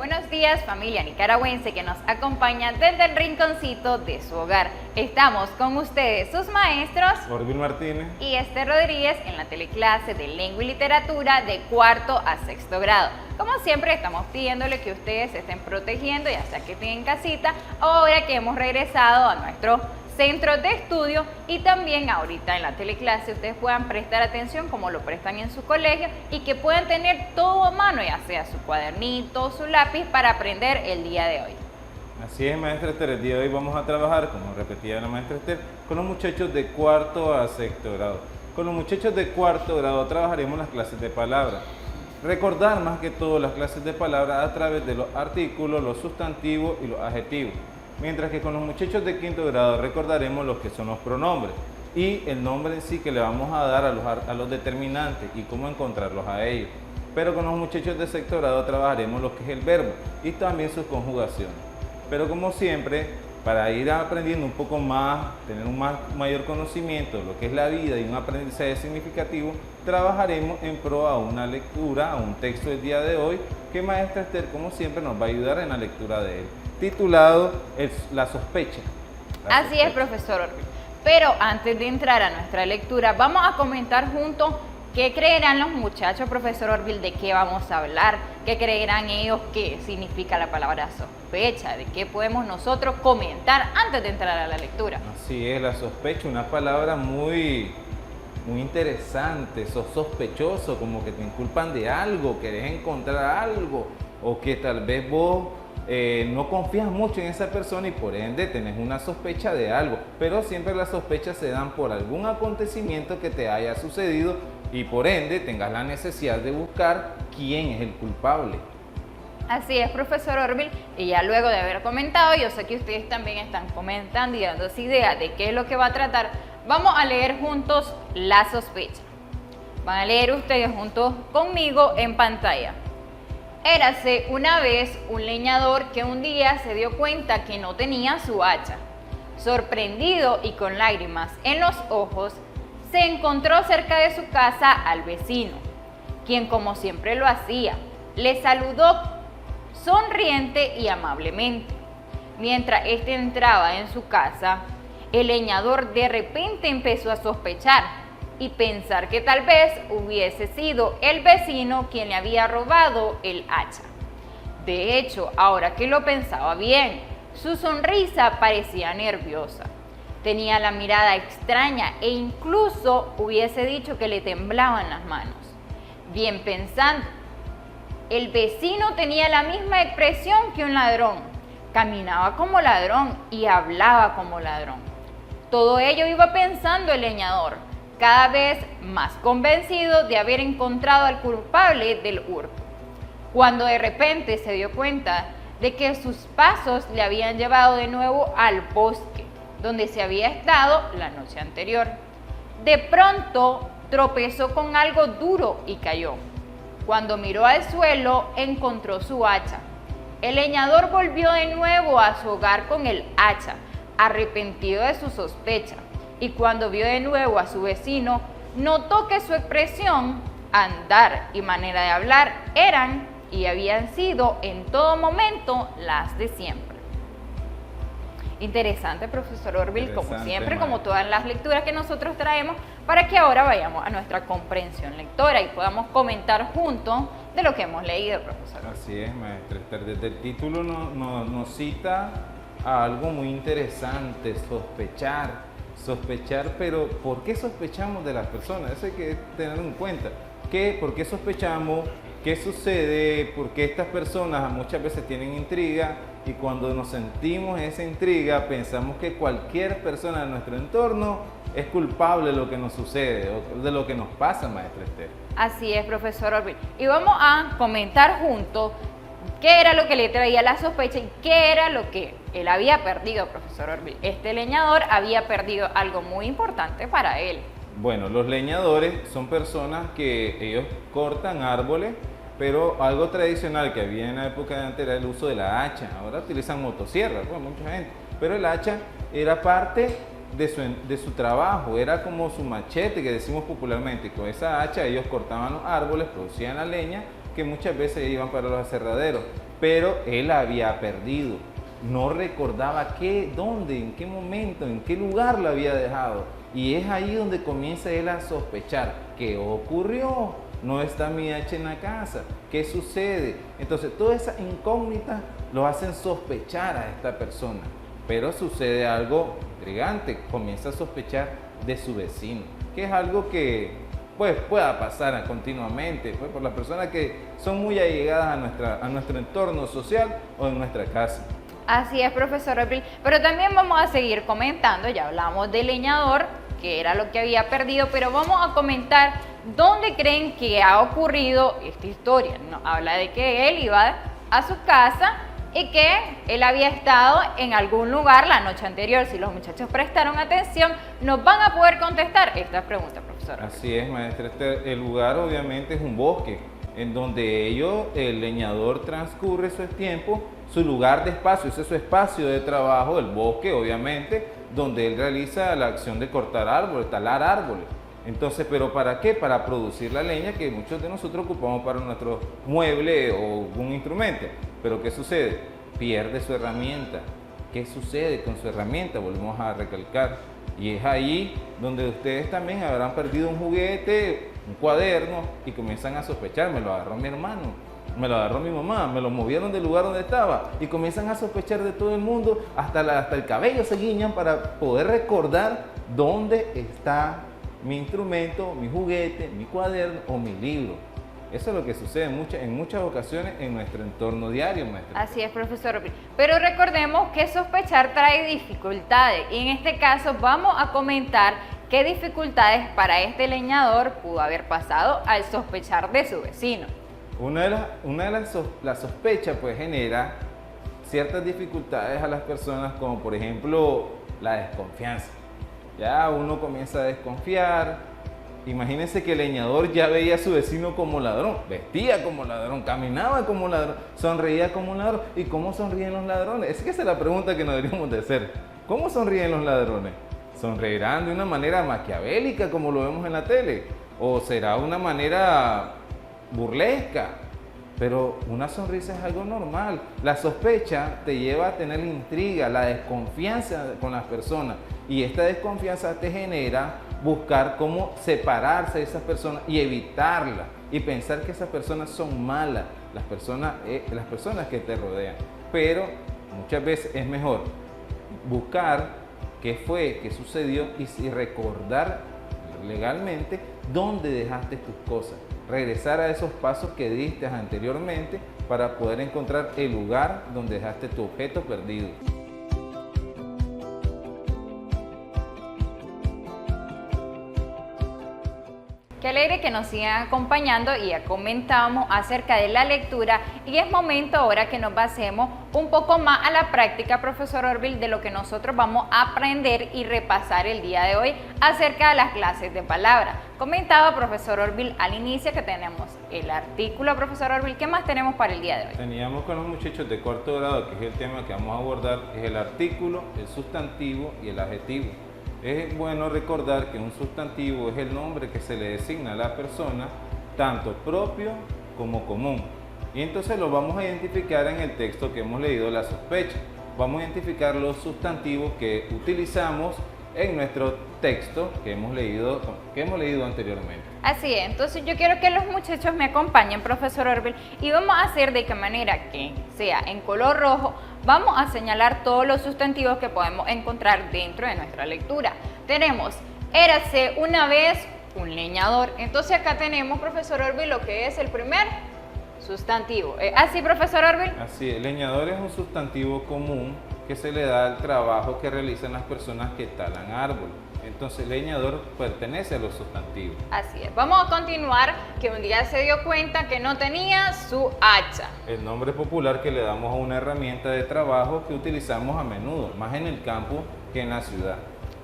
Buenos días, familia nicaragüense que nos acompaña desde el rinconcito de su hogar. Estamos con ustedes, sus maestros Orville Martínez y Esther Rodríguez en la teleclase de Lengua y Literatura de cuarto a sexto grado. Como siempre, estamos pidiéndole que ustedes se estén protegiendo, ya sea que estén en casita, ahora que hemos regresado a nuestro centro de estudio, y también ahorita en la teleclase ustedes puedan prestar atención como lo prestan en su colegio y que puedan tener todo a mano, ya sea su cuadernito, su lápiz, para aprender el día de hoy. Así es, maestra Esther. El día de hoy vamos a trabajar, como repetía la maestra Esther, con los muchachos de cuarto a sexto grado. Con los muchachos de cuarto grado trabajaremos las clases de palabra. Recordar más que todo las clases de palabra a través de los artículos, los sustantivos y los adjetivos. Mientras que con los muchachos de quinto grado recordaremos lo que son los pronombres y el nombre en sí que le vamos a dar a los determinantes y cómo encontrarlos a ellos. Pero con los muchachos de sexto grado trabajaremos lo que es el verbo y también sus conjugaciones. Pero como siempre, para ir aprendiendo un poco más, tener un mayor conocimiento de lo que es la vida y un aprendizaje significativo, trabajaremos en pro a una lectura, a un texto del día de hoy, que maestra Esther, como siempre, nos va a ayudar en la lectura de él, titulado La sospecha. Así es, profesor Orville. Pero antes de entrar a nuestra lectura, vamos a comentar juntos qué creerán los muchachos, profesor Orville, de qué vamos a hablar, qué creerán ellos qué significa la palabra sospecha, de qué podemos nosotros comentar antes de entrar a la lectura. Así es, la sospecha, una palabra muy interesante. Sos sospechoso, como que te inculpan de algo, querés encontrar algo, o que tal vez vos no confías mucho en esa persona y por ende tenés una sospecha de algo, pero siempre las sospechas se dan por algún acontecimiento que te haya sucedido y por ende tengas la necesidad de buscar quién es el culpable. Así es, profesor Orville, y ya luego de haber comentado, yo sé que ustedes también están comentando y dándose idea de qué es lo que va a tratar, vamos a leer juntos la sospecha. Van a leer ustedes juntos conmigo en pantalla. Érase una vez un leñador que un día se dio cuenta que no tenía su hacha. Sorprendido y con lágrimas en los ojos, se encontró cerca de su casa al vecino, quien, como siempre lo hacía, le saludó sonriente y amablemente. Mientras éste entraba en su casa, el leñador de repente empezó a sospechar y pensar que tal vez hubiese sido el vecino quien le había robado el hacha. De hecho, ahora que lo pensaba bien, su sonrisa parecía nerviosa. Tenía la mirada extraña e incluso hubiese dicho que le temblaban las manos. Bien pensando, el vecino tenía la misma expresión que un ladrón. Caminaba como ladrón y hablaba como ladrón. Todo ello iba pensando el leñador, cada vez más convencido de haber encontrado al culpable del hurto, cuando de repente se dio cuenta de que sus pasos le habían llevado de nuevo al bosque, donde se había estado la noche anterior. De pronto tropezó con algo duro y cayó. Cuando miró al suelo, encontró su hacha. El leñador volvió de nuevo a su hogar con el hacha, arrepentido de su sospecha. Y cuando vio de nuevo a su vecino, notó que su expresión, andar y manera de hablar eran y habían sido en todo momento las de siempre. Interesante, profesor Orville, como siempre, como todas las lecturas que nosotros traemos, para que ahora vayamos a nuestra comprensión lectora y podamos comentar juntos de lo que hemos leído, profesor. Así es, maestra Esther. Desde el título nos cita a algo muy interesante, sospechar. Sospechar, pero ¿por qué sospechamos de las personas? Eso hay que tenerlo en cuenta. ¿Por qué sospechamos? ¿Qué sucede? ¿Por qué estas personas muchas veces tienen intriga? Y cuando nos sentimos esa intriga, pensamos que cualquier persona de nuestro entorno es culpable de lo que nos sucede o de lo que nos pasa, maestra Esther. Así es, profesor Orville. Y vamos a comentar juntos qué era lo que le traía la sospecha y qué era lo que él había perdido, profesor Orville. Este leñador había perdido algo muy importante para él. Bueno, los leñadores son personas que ellos cortan árboles, pero algo tradicional que había en la época de antes era el uso de la hacha. Ahora utilizan motosierras, pues, mucha gente, pero el hacha era parte de su trabajo, era como su machete que decimos popularmente. Con esa hacha ellos cortaban los árboles, producían la leña que muchas veces iban para los aserraderos. pero él había perdido. No recordaba qué, dónde, en qué momento, en qué lugar lo había dejado. Y es ahí donde comienza él a sospechar. ¿Qué ocurrió? No está mi H en la casa. ¿Qué sucede? Entonces, todas esas incógnitas lo hacen sospechar a esta persona. Pero sucede algo intrigante. Comienza a sospechar de su vecino, que es algo que pues pueda pasar continuamente, pues, por las personas que son muy allegadas a nuestro entorno social o en nuestra casa. Así es, profesor Orville, pero también vamos a seguir comentando, ya hablamos del leñador, que era lo que había perdido, pero vamos a comentar dónde creen que ha ocurrido esta historia. Nos habla de que él iba a su casa y que él había estado en algún lugar la noche anterior. Si los muchachos prestaron atención, nos van a poder contestar estas preguntas, profesor. Así es, maestra. El lugar obviamente es un bosque, en donde el leñador transcurre su tiempo, su lugar de espacio, ese es su espacio de trabajo, el bosque obviamente, donde él realiza la acción de cortar árboles, talar árboles. Entonces, ¿pero para qué? Para producir la leña que muchos de nosotros ocupamos para nuestro mueble o un instrumento. Pero ¿qué sucede? Pierde su herramienta. ¿Qué sucede con su herramienta? Volvemos a recalcar. Y es ahí donde ustedes también habrán perdido un juguete, un cuaderno, y comienzan a sospechar. Me lo agarró mi hermano, me lo agarró mi mamá, me lo movieron del lugar donde estaba. Y comienzan a sospechar de todo el mundo, hasta el cabello se guiñan para poder recordar dónde está mi instrumento, mi juguete, mi cuaderno o mi libro. Eso es lo que sucede en muchas ocasiones en nuestro entorno diario, maestra. Así es, profesor. Pero recordemos que sospechar trae dificultades y en este caso vamos a comentar qué dificultades para este leñador pudo haber pasado al sospechar de su vecino. La sospecha pues genera ciertas dificultades a las personas, como por ejemplo la desconfianza. Ya uno comienza a desconfiar. Imagínense que el leñador ya veía a su vecino como ladrón, vestía como ladrón, caminaba como ladrón, sonreía como ladrón. ¿Y cómo sonríen los ladrones? Esa es la pregunta que nos deberíamos de hacer. ¿Cómo sonríen los ladrones? ¿Sonreirán de una manera maquiavélica como lo vemos en la tele? ¿O será una manera burlesca? Pero una sonrisa es algo normal. La sospecha te lleva a tener la intriga, la desconfianza con las personas. Y esta desconfianza te genera buscar cómo separarse de esas personas y evitarlas. Y pensar que esas personas son malas, las personas que te rodean. Pero muchas veces es mejor buscar qué fue, qué sucedió y recordar legalmente dónde dejaste tus cosas. Regresar a esos pasos que diste anteriormente para poder encontrar el lugar donde dejaste tu objeto perdido. Qué alegre que nos sigan acompañando y ya comentábamos acerca de la lectura y es momento ahora que nos basemos un poco más a la práctica, profesor Orville, de lo que nosotros vamos a aprender y repasar el día de hoy acerca de las clases de palabra. Comentaba profesor Orville al inicio que tenemos el artículo, profesor Orville. ¿Qué más tenemos para el día de hoy? Teníamos con los muchachos de cuarto grado, que es el tema que vamos a abordar, es el artículo, el sustantivo y el adjetivo. Es bueno recordar que un sustantivo es el nombre que se le designa a la persona, tanto propio como común. Y entonces lo vamos a identificar en el texto que hemos leído, la sospecha. Vamos a identificar los sustantivos que utilizamos en nuestro texto que hemos leído anteriormente. Así es, entonces yo quiero que los muchachos me acompañen, profesor Orville, y vamos a hacer de qué manera que sea en color rojo, vamos a señalar todos los sustantivos que podemos encontrar dentro de nuestra lectura. Tenemos, érase una vez un leñador, entonces acá tenemos, profesor Orville, lo que es el primer sustantivo. ¿Así, profesor Orville? Así es, leñador es un sustantivo común que se le da al trabajo que realizan las personas que talan árboles. Entonces, leñador pertenece a los sustantivos. Así es. Vamos a continuar, que un día se dio cuenta que no tenía su hacha. El nombre popular que le damos a una herramienta de trabajo que utilizamos a menudo, más en el campo que en la ciudad.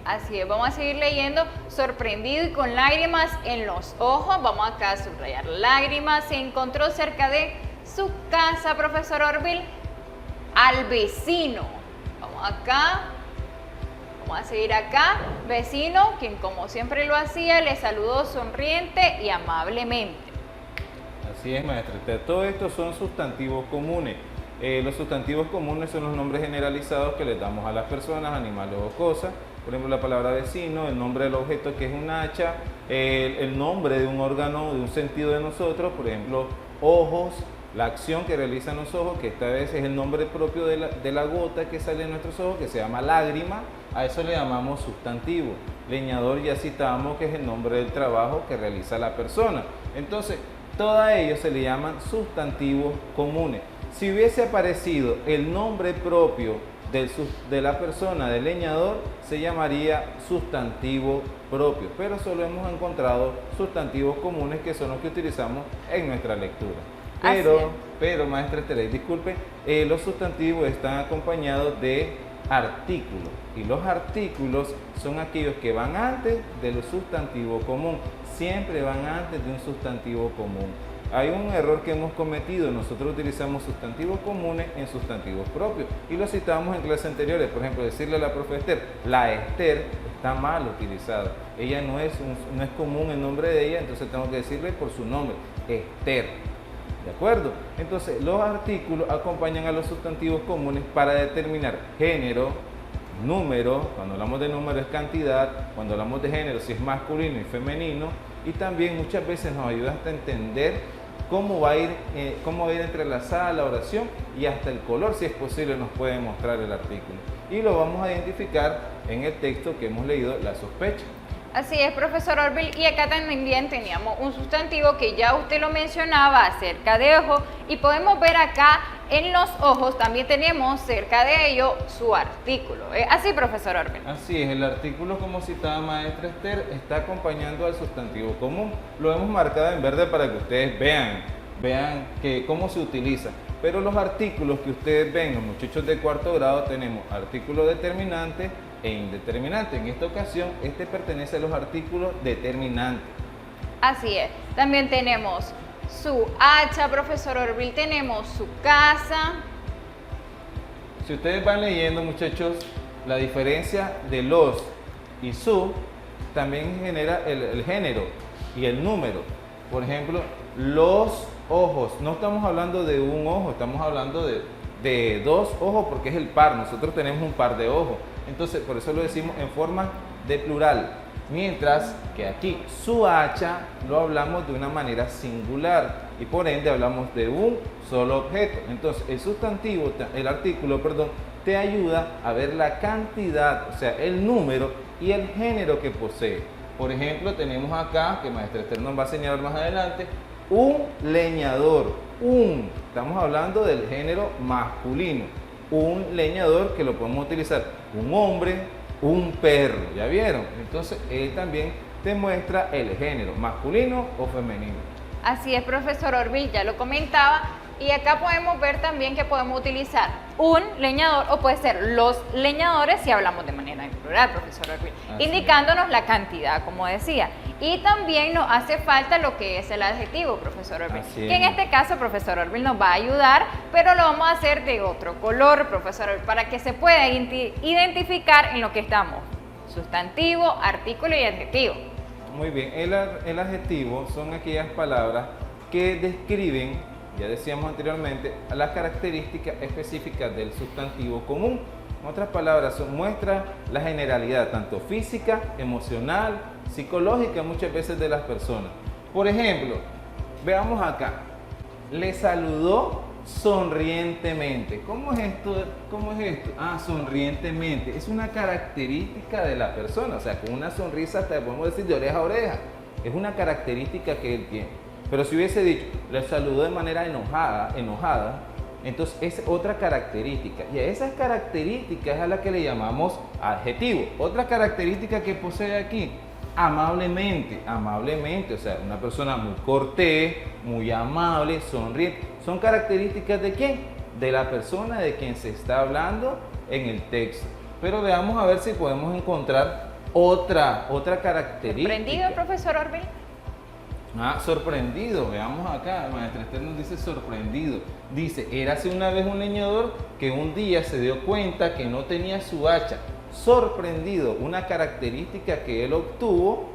Así es, vamos a seguir leyendo. Sorprendido y con lágrimas en los ojos, vamos acá a subrayar lágrimas, se encontró cerca de su casa, profesor Orville, al vecino. Vamos acá. Vamos a seguir acá, vecino, quien como siempre lo hacía, le saludó sonriente y amablemente. Así es, maestra. Todo esto son sustantivos comunes. Los sustantivos comunes son los nombres generalizados que les damos a las personas, animales o cosas. Por ejemplo, la palabra vecino, el nombre del objeto que es un hacha, el nombre de un órgano, de un sentido de nosotros, por ejemplo, ojos, la acción que realizan los ojos, que esta vez es el nombre propio de la gota que sale de nuestros ojos, que se llama lágrima, a eso le llamamos sustantivo. Leñador ya citamos que es el nombre del trabajo que realiza la persona. Entonces, todos ellos se le llaman sustantivos comunes. Si hubiese aparecido el nombre propio de la persona, del leñador, se llamaría sustantivo propio, pero solo hemos encontrado sustantivos comunes que son los que utilizamos en nuestra lectura. Pero maestra Esther, disculpe, los sustantivos están acompañados de artículos, y los artículos son aquellos que van antes del sustantivo común, siempre van antes de un sustantivo común. Hay un error que hemos cometido, nosotros utilizamos sustantivos comunes en sustantivos propios y lo citábamos en clases anteriores. Por ejemplo, decirle a la profe Esther, la Esther, está mal utilizada, ella no es común el nombre de ella, entonces tengo que decirle por su nombre, Esther. ¿De acuerdo? Entonces, los artículos acompañan a los sustantivos comunes para determinar género, número, cuando hablamos de número es cantidad, cuando hablamos de género si es masculino y femenino, y también muchas veces nos ayuda hasta a entender cómo va a ir entrelazada la oración y hasta el color, si es posible, nos puede mostrar el artículo. Y lo vamos a identificar en el texto que hemos leído, la sospecha. Así es, profesor Orville, y acá también teníamos un sustantivo que ya usted lo mencionaba acerca de ojo, y podemos ver acá en los ojos también tenemos cerca de ello su artículo. Así, profesor Orville. Así es, el artículo, como citaba maestra Esther, está acompañando al sustantivo común. Lo hemos marcado en verde para que ustedes vean cómo se utiliza. Pero los artículos que ustedes ven, los muchachos de cuarto grado, tenemos artículo determinante e indeterminante. En esta ocasión, este pertenece a los artículos determinantes. Así es. También tenemos su hacha, profesor Orville, tenemos su casa. Si ustedes van leyendo, muchachos, la diferencia de los y su también genera el género y el número. Por ejemplo, los ojos. No estamos hablando de un ojo, estamos hablando de dos ojos porque es el par. Nosotros tenemos un par de ojos. Entonces, por eso lo decimos en forma de plural. Mientras que aquí su hacha lo hablamos de una manera singular y por ende hablamos de un solo objeto. Entonces, el artículo, te ayuda a ver la cantidad, o sea, el número y el género que posee. Por ejemplo, tenemos acá, que maestra Esther nos va a señalar más adelante, un leñador. Estamos hablando del género masculino. Un leñador que lo podemos utilizar un hombre, un perro, ¿ya vieron? Entonces, él también te muestra el género, masculino o femenino. Así es, profesor Orville, ya lo comentaba. Y acá podemos ver también que podemos utilizar un leñador o puede ser los leñadores si hablamos de manera en plural, profesor Orville, indicándonos la cantidad, como decía. Y también nos hace falta lo que es el adjetivo, profesor Orville, que en este caso, profesor Orville, nos va a ayudar, pero lo vamos a hacer de otro color, profesor Orville, para que se pueda identificar en lo que estamos. Sustantivo, artículo y adjetivo. Muy bien, el adjetivo son aquellas palabras que describen, ya decíamos anteriormente, las características específicas del sustantivo común. En otras palabras, muestra la generalidad, tanto física, emocional, psicológica, muchas veces de las personas. Por ejemplo, veamos acá, le saludó sonrientemente. ¿Cómo es esto? Sonrientemente. Es una característica de la persona, o sea, con una sonrisa hasta podemos decir de oreja a oreja. Es una característica que él tiene. Pero si hubiese dicho, le saludó de manera enojada, entonces es otra característica. Y a esas características es a la que le llamamos adjetivo. Otra característica que posee aquí, amablemente, o sea, una persona muy cortés, muy amable, sonriente. ¿Son características de quién? De la persona de quien se está hablando en el texto. Pero veamos a ver si podemos encontrar otra característica. ¿Sorprendido, profesor Orville? Sorprendido, veamos acá, maestra Esther nos dice sorprendido. Dice, érase una vez un leñador que un día se dio cuenta que no tenía su hacha. Sorprendido, una característica que él obtuvo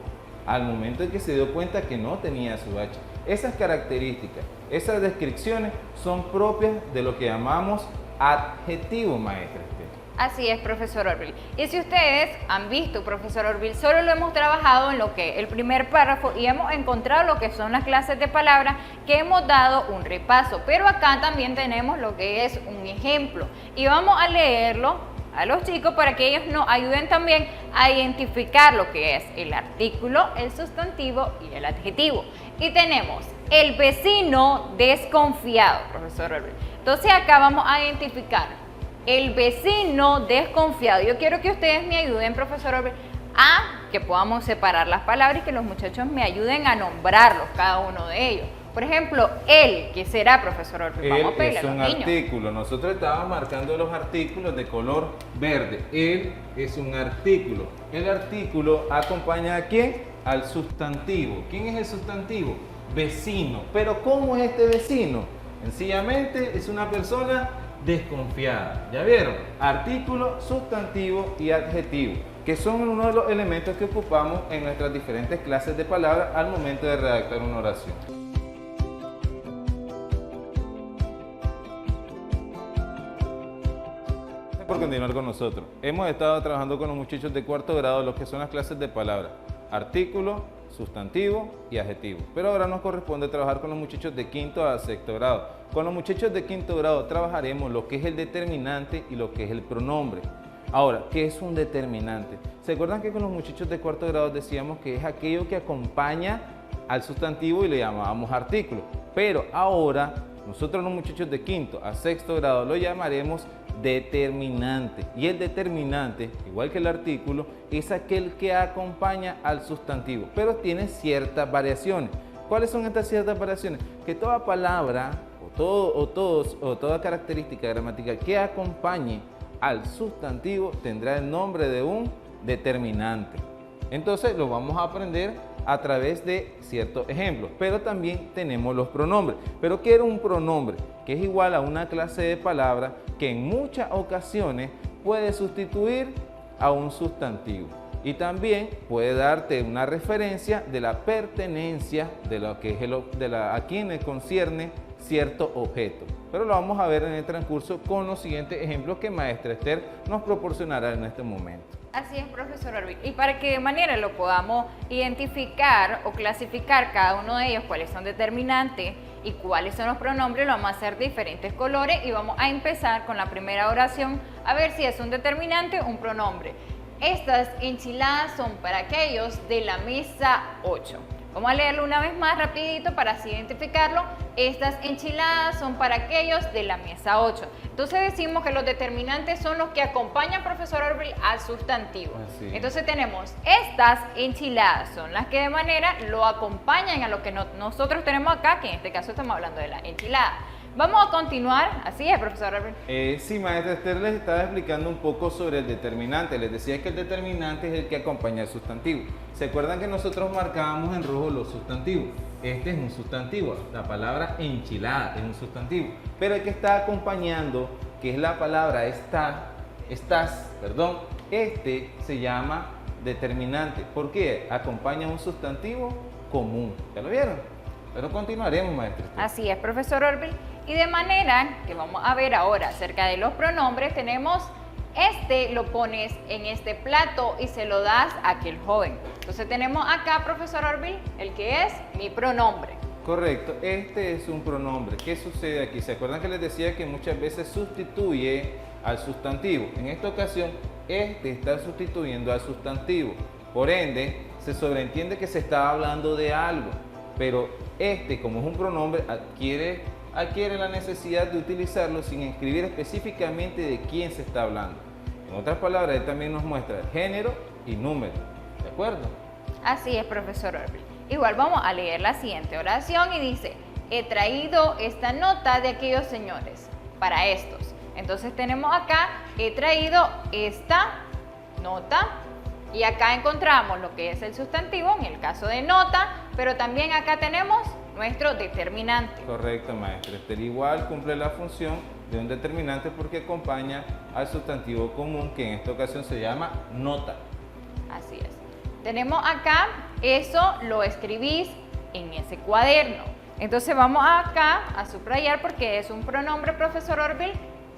al momento en que se dio cuenta que no tenía su hacha. Esas características, esas descripciones son propias de lo que llamamos adjetivo, maestra Esther. Así es, profesor Orville. Y si ustedes han visto, profesor Orville, solo lo hemos trabajado en lo que el primer párrafo y hemos encontrado lo que son las clases de palabras que hemos dado un repaso. Pero acá también tenemos lo que es un ejemplo y vamos a leerlo a los chicos para que ellos nos ayuden también a identificar lo que es el artículo, el sustantivo y el adjetivo. Y tenemos el vecino desconfiado, profesor Orville. Entonces acá vamos a identificar el vecino desconfiado. Yo quiero que ustedes me ayuden, profesor Orville, a que podamos separar las palabras y que los muchachos me ayuden a nombrarlos, cada uno de ellos. Por ejemplo, él, ¿qué será, profesor Orville? Él Vamos a pedirle es a los un niños. artículo. Nosotros estábamos marcando los artículos de color verde. Él es un artículo. El artículo acompaña ¿a quién? Al sustantivo. ¿Quién es el sustantivo? Vecino. Pero ¿cómo es este vecino? Sencillamente es una persona desconfiada. ¿Ya vieron? Artículo, sustantivo y adjetivo, que son uno de los elementos que ocupamos en nuestras diferentes clases de palabras al momento de redactar una oración. Por continuar con nosotros. Hemos estado trabajando con los muchachos de cuarto grado lo que son las clases de palabras, artículo, sustantivo y adjetivo. Pero ahora nos corresponde trabajar con los muchachos de quinto a sexto grado. Con los muchachos de quinto grado trabajaremos lo que es el determinante y lo que es el pronombre. Ahora, ¿qué es un determinante? ¿Se acuerdan que con los muchachos de cuarto grado decíamos que es aquello que acompaña al sustantivo y le llamábamos artículo? Pero ahora nosotros los muchachos de quinto a sexto grado lo llamaremos determinante. Y el determinante, igual que el artículo, es aquel que acompaña al sustantivo, pero tiene ciertas variaciones. ¿Cuáles son estas ciertas variaciones? Que toda palabra o toda característica gramatical que acompañe al sustantivo tendrá el nombre de un determinante. Entonces lo vamos a aprender a través de ciertos ejemplos, pero también tenemos los pronombres. ¿Pero qué era un pronombre? Que es igual a una clase de palabra que en muchas ocasiones puede sustituir a un sustantivo y también puede darte una referencia de la pertenencia de lo que es a quien le concierne cierto objeto. Pero lo vamos a ver en el transcurso con los siguientes ejemplos que maestra Esther nos proporcionará en este momento. Así es, profesor Orville. Y para que de manera lo podamos identificar o clasificar cada uno de ellos, cuáles son determinantes y cuáles son los pronombres, lo vamos a hacer de diferentes colores y vamos a empezar con la primera oración a ver si es un determinante o un pronombre. Estas enchiladas son para aquellos de la mesa 8. Vamos a leerlo una vez más rapidito para así identificarlo. Estas enchiladas son para aquellos de la mesa 8. Entonces decimos que los determinantes son los que acompañan, profesor Orville, al sustantivo. Así. Entonces tenemos estas enchiladas son las que de manera lo acompañan a lo que nosotros tenemos acá, que en este caso estamos hablando de la enchilada. Vamos a continuar, así es, profesor Orville. Sí, maestra Esther les estaba explicando un poco sobre el determinante. Les decía que el determinante es el que acompaña al sustantivo. ¿Se acuerdan que nosotros marcábamos en rojo los sustantivos? Este es un sustantivo, la palabra enchilada es un sustantivo. Pero el que está acompañando, que es la palabra estás, este se llama determinante. ¿Por qué? Acompaña un sustantivo común. ¿Ya lo vieron? Pero continuaremos, maestra Esther. Así es, profesor Orville. Y de manera que vamos a ver ahora acerca de los pronombres, tenemos lo pones en este plato y se lo das a aquel joven. Entonces tenemos acá, profesor Orville, el que es mi pronombre. Correcto, este es un pronombre. ¿Qué sucede aquí? ¿Se acuerdan que les decía que muchas veces sustituye al sustantivo? En esta ocasión, este está sustituyendo al sustantivo. Por ende, se sobreentiende que se está hablando de algo. Pero como es un pronombre, adquiere la necesidad de utilizarlo sin escribir específicamente de quién se está hablando. En otras palabras, él también nos muestra género y número. ¿De acuerdo? Así es, profesor Orville. Igual vamos a leer la siguiente oración y dice: he traído esta nota de aquellos señores para estos. Entonces tenemos acá, he traído esta nota. Y acá encontramos lo que es el sustantivo, en el caso de nota, pero también acá tenemos nuestro determinante. Correcto, maestra Esther. Igual cumple la función de un determinante porque acompaña al sustantivo común, que en esta ocasión se llama nota. Así es. Tenemos acá, eso lo escribís en ese cuaderno. Entonces vamos acá a subrayar porque es un pronombre, profesor Orville,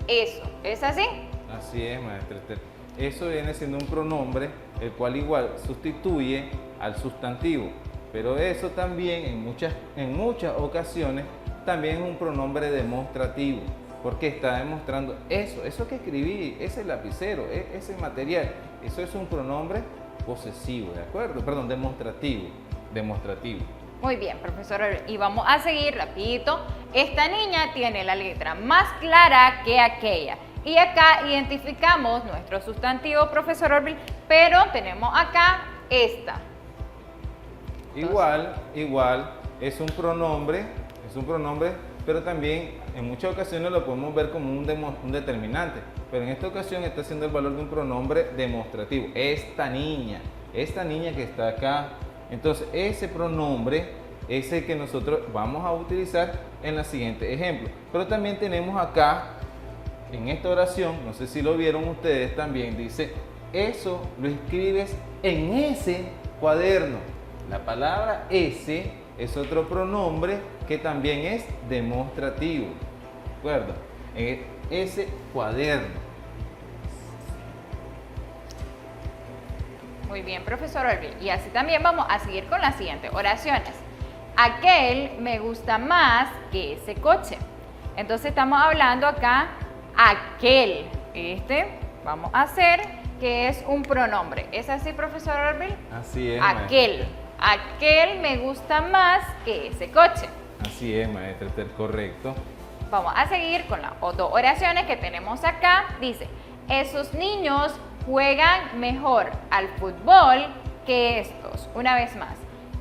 eso. ¿Es así? Así es, maestra Esther. Eso viene siendo un pronombre, el cual igual sustituye al sustantivo. Pero eso también en muchas ocasiones también es un pronombre demostrativo. Porque está demostrando eso que escribí, ese lapicero, ese material. Eso es un pronombre posesivo, ¿de acuerdo? Perdón, demostrativo. Muy bien, profesor Orville. Y vamos a seguir rapidito. Esta niña tiene la letra más clara que aquella. Y acá identificamos nuestro sustantivo, profesor Orville, pero tenemos acá esta. Igual, es un pronombre, pero también en muchas ocasiones lo podemos ver como un determinante. Pero en esta ocasión está haciendo el valor de un pronombre demostrativo. Esta niña que está acá. Entonces, ese pronombre es el que nosotros vamos a utilizar en el siguiente ejemplo. Pero también tenemos acá, en esta oración, no sé si lo vieron ustedes también, dice, eso lo escribes en ese cuaderno. La palabra ese es otro pronombre que también es demostrativo. ¿De acuerdo? En ese cuaderno. Muy bien, profesor Orville. Y así también vamos a seguir con las siguientes oraciones. Aquel me gusta más que ese coche. Entonces estamos hablando acá, aquel. Vamos a hacer que es un pronombre. ¿Es así, profesor Orville? Así es, aquel. maestra. Aquel me gusta más que ese coche. Así es, maestra Esther, correcto. Vamos a seguir con las dos oraciones que tenemos acá. Dice, esos niños juegan mejor al fútbol que estos. Una vez más,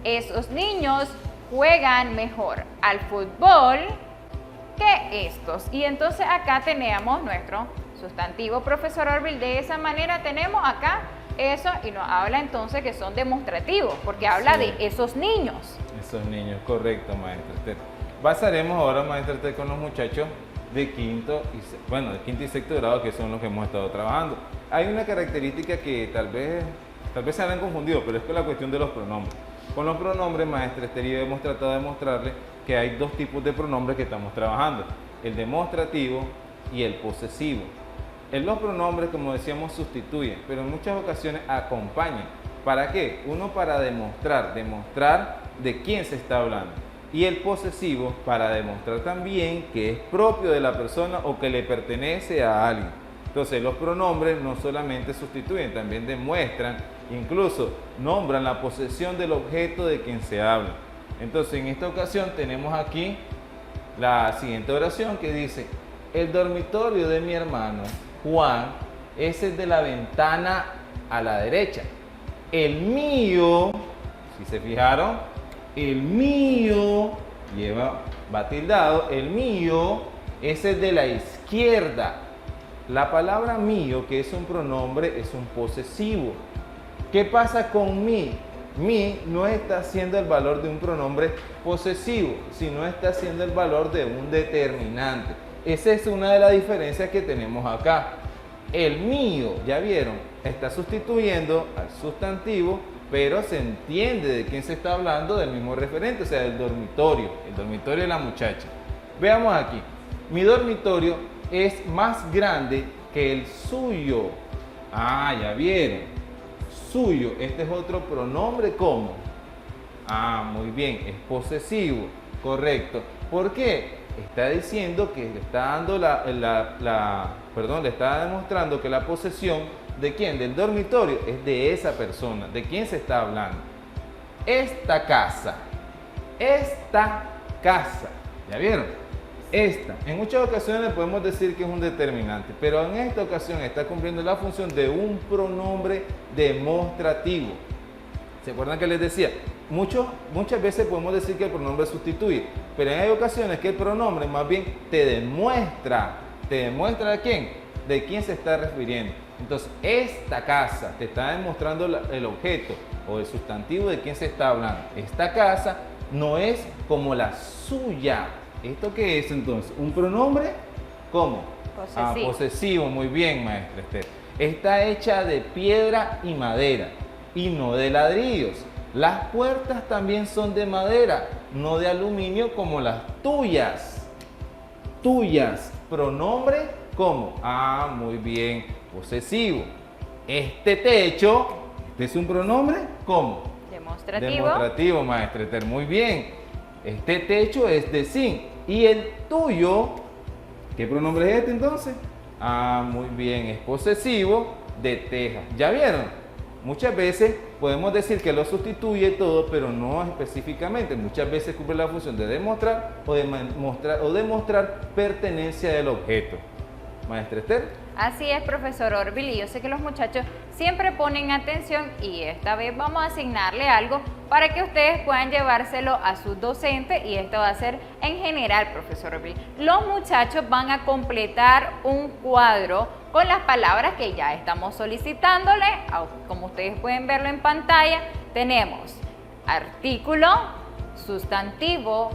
esos niños juegan mejor al fútbol que estos. Y entonces acá tenemos nuestro sustantivo, profesor Orville. De esa manera tenemos acá eso y nos habla entonces que son demostrativos, porque habla de esos niños. Esos niños, correcto, maestra Esther. Pasaremos ahora, maestra Esther, con los muchachos de quinto y sexto grado, que son los que hemos estado trabajando. Hay una característica que tal vez se han confundido, pero es con la cuestión de los pronombres. Con los pronombres, maestra Esther, y hemos tratado de mostrarles que hay dos tipos de pronombres que estamos trabajando, el demostrativo y el posesivo. Los pronombres, como decíamos, sustituyen, pero en muchas ocasiones acompañan. ¿Para qué? Uno para demostrar de quién se está hablando. Y el posesivo para demostrar también que es propio de la persona o que le pertenece a alguien. Entonces los pronombres no solamente sustituyen, también demuestran, incluso nombran la posesión del objeto de quien se habla. Entonces en esta ocasión tenemos aquí la siguiente oración que dice, el dormitorio de mi hermano Juan es el de la ventana a la derecha. El mío, si se fijaron, el mío va tildado, el mío es el de la izquierda. La palabra mío, que es un pronombre, es un posesivo. ¿Qué pasa con mí? Mi no está haciendo el valor de un pronombre posesivo, sino está haciendo el valor de un determinante. Esa es una de las diferencias que tenemos acá. El mío, ya vieron, está sustituyendo al sustantivo, pero se entiende de quién se está hablando, del mismo referente, o sea, del dormitorio, el dormitorio de la muchacha. Veamos aquí, mi dormitorio es más grande que el suyo. Ah, ya vieron, suyo, este es otro pronombre, ¿cómo? Ah, muy bien, es posesivo, correcto. ¿Por qué? Está diciendo que le está dando le está demostrando que la posesión de quién, del dormitorio, es de esa persona, de quién se está hablando. Esta casa, ¿ya vieron? Esta, en muchas ocasiones podemos decir que es un determinante, pero en esta ocasión está cumpliendo la función de un pronombre demostrativo. ¿Se acuerdan que les decía? Muchas veces podemos decir que el pronombre sustituye, pero hay ocasiones que el pronombre más bien te demuestra de quién, de quién se está refiriendo. Entonces, esta casa te está demostrando el objeto o el sustantivo de quién se está hablando. Esta casa no es como la suya. ¿Esto qué es entonces? ¿Un pronombre? ¿Cómo? Posesivo. Posesivo, muy bien, maestra Esther. Está hecha de piedra y madera y no de ladrillos. Las puertas también son de madera, no de aluminio como las tuyas. Tuyas. Pronombre ¿cómo? Ah, muy bien. Posesivo. Este techo, ¿este es un pronombre? ¿Cómo? Demostrativo. Demostrativo, maestra Esther. Muy bien. Este techo es de zinc. ¿Y el tuyo? ¿Qué pronombre es este entonces? Ah, muy bien. Es posesivo de teja. ¿Ya vieron? Muchas veces podemos decir que lo sustituye todo, pero no específicamente. Muchas veces cumple la función de demostrar o demostrar pertenencia del objeto. Maestra Esther. Así es, profesor Orville, y yo sé que los muchachos siempre ponen atención y esta vez vamos a asignarle algo para que ustedes puedan llevárselo a sus docentes y esto va a ser en general, profesor Orville. Los muchachos van a completar un cuadro con las palabras que ya estamos solicitándole. Como ustedes pueden verlo en pantalla, tenemos artículo, sustantivo,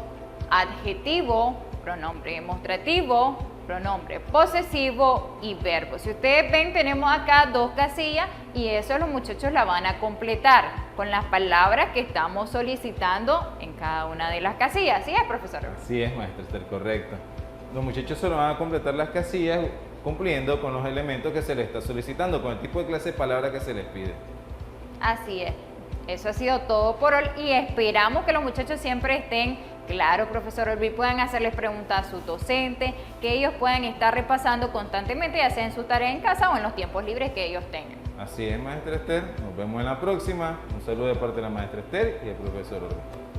adjetivo, pronombre demostrativo, pronombre posesivo y verbo. Si ustedes ven, tenemos acá dos casillas y eso los muchachos la van a completar con las palabras que estamos solicitando en cada una de las casillas. ¿Sí es, profesor? Sí es, maestra Esther, correcto. Los muchachos solo van a completar las casillas cumpliendo con los elementos que se les está solicitando, con el tipo de clase de palabra que se les pide. Así es. Eso ha sido todo por hoy y esperamos que los muchachos siempre estén claro, profesor Orville, puedan hacerles preguntas a sus docentes, que ellos puedan estar repasando constantemente, ya sea en su tarea en casa o en los tiempos libres que ellos tengan. Así es, maestra Esther. Nos vemos en la próxima. Un saludo de parte de la maestra Esther y el profesor Orville.